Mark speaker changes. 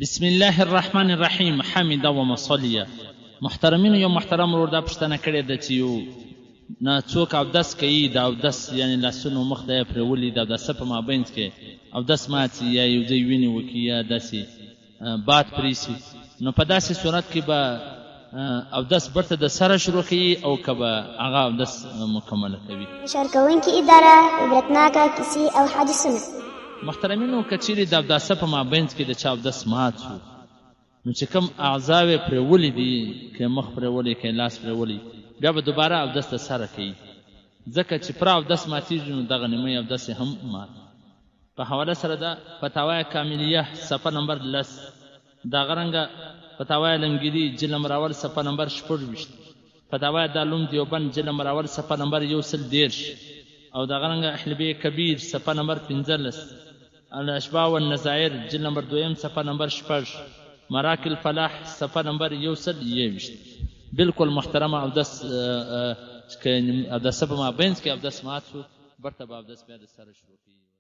Speaker 1: بسم الله الرحمن الرحیم. حمد و مصلیه. محترمینو، یو محترم ورور دا پوښتنه کړې ده چې یو نه څوک اودس کوي، د اودس یعنې لاسونو مخ ته یې پرېولي، د اودسه په مابینځ کې اودس مات سي یا یو ځای وینې وکړي یا داسې باد پرې سي، نو په داسې صورت کې به اودس برته د سره شروع کوي او که به هغه اودس مکمله کوي.
Speaker 2: شارکوونکې اداره عبرتناکه کیسې او حادثونه.
Speaker 1: محترمینو، که چیرې د اوداسه په مابینځ کې د چا اودس مات شو، نو چې کوم اعضا یې پرېولي دي، که مخ پرېولي که لاس پرېولي، بیا به دوباره اودس د سره کوي، ځکه چې پوره اودس ماتېږي نو دغه نیمه اودس یې هم مات. په حواله سره ده فتاوی کاملیه صفحه نمبر 10، دغه رنګه فتاوی علمگیری جلد نمبر اول صفحه نمبر 26، فتاوی دارالعلوم دیوبند جلد نمبر اول صفحه نمبر 113، او دغه رنګه احلبی کبیر صفحه نمبر 15، الاشباح والنظائر جلد نمبر 2 صفحه نمبر 6، مراکل الفلاح صفحه نمبر 121. بالکل محترمه اودس که اودسه په مابینځ کې اودس مات شو، برته به اودس بیا د سره شروع کړي.